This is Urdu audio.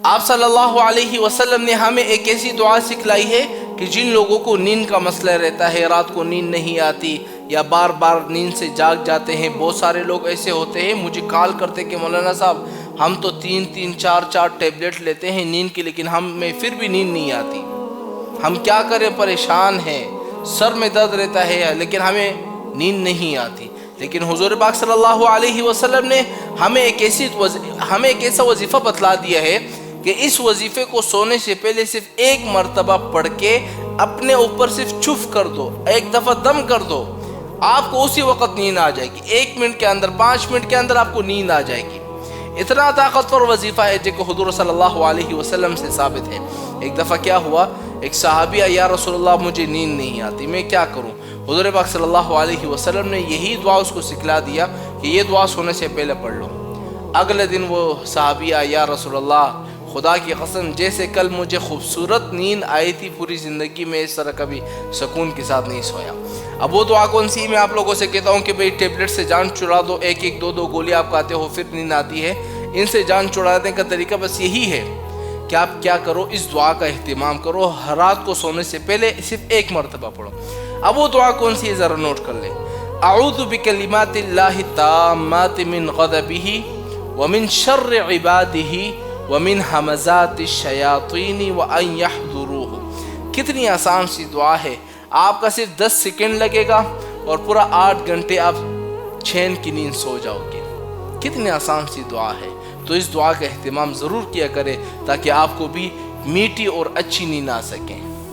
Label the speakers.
Speaker 1: آپ صلی اللہ علیہ وسلم نے ہمیں ایک ایسی دعا سکھلائی ہے کہ جن لوگوں کو نیند کا مسئلہ رہتا ہے، رات کو نیند نہیں آتی یا بار بار نیند سے جاگ جاتے ہیں، بہت سارے لوگ ایسے ہوتے ہیں مجھے کال کرتے کہ مولانا صاحب ہم تو 3-4 ٹیبلٹ لیتے ہیں نیند کی، لیکن ہمیں پھر بھی نیند نہیں آتی، ہم کیا کریں، پریشان ہیں، سر میں درد رہتا ہے لیکن ہمیں نیند نہیں آتی۔ لیکن حضور پاک صلی اللہ علیہ وسلم نے ہمیں ایک ایسا وظیفہ بتلا دیا ہے کہ اس وظیفے کو سونے سے پہلے صرف ایک مرتبہ پڑھ کے اپنے اوپر صرف چف کر دو، ایک دفعہ دم کر دو، آپ کو اسی وقت نیند آ جائے گی، 1 منٹ کے اندر، 5 منٹ کے اندر آپ کو نیند آ جائے گی۔ اتنا طاقتور وظیفہ ہے جو کہ حضور صلی اللہ علیہ وسلم سے ثابت ہے۔ ایک دفعہ کیا ہوا، ایک صحابی آیا، یا رسول اللہ مجھے نیند نہیں آتی، میں کیا کروں؟ حضور پاک صلی اللہ علیہ وسلم نے یہی دعا اس کو سکھلا دیا کہ یہ دعا سونے سے پہلے پڑھ لو۔ اگلے دن وہ صحابی آیا، یا رسول اللہ خدا کی قسم جیسے کل مجھے خوبصورت نیند آئی تھی، پوری زندگی میں اس طرح کبھی سکون کے ساتھ نہیں سویا۔ اب وہ دعا کون سی؟ میں آپ لوگوں سے کہتا ہوں کہ بھئی ٹیبلٹ سے جان چھڑا دو، 1-2 گولی آپ کھاتے ہو پھر نیند آتی ہے، ان سے جان چھڑانے کا طریقہ بس یہی ہے کہ آپ کیا کرو، اس دعا کا اہتمام کرو، ہر رات کو سونے سے پہلے صرف 1 مرتبہ پڑھو۔ اب وہ دعا کون سی ہے ذرا نوٹ کر لیں۔ اعوذ بکلمات اللہ التامات من غضبہ ومن شر عبادہ ومن ہمزات الشیاطین وان یحضروہ۔ کتنی آسان سی دعا ہے، آپ کا صرف 10 سیکنڈ لگے گا اور پورا 8 گھنٹے آپ چین کی نیند سو جاؤ گے۔ کتنی آسان سی دعا ہے، تو اس دعا کا اہتمام ضرور کیا کرے تاکہ آپ کو بھی میٹھی اور اچھی نیند آ سکے۔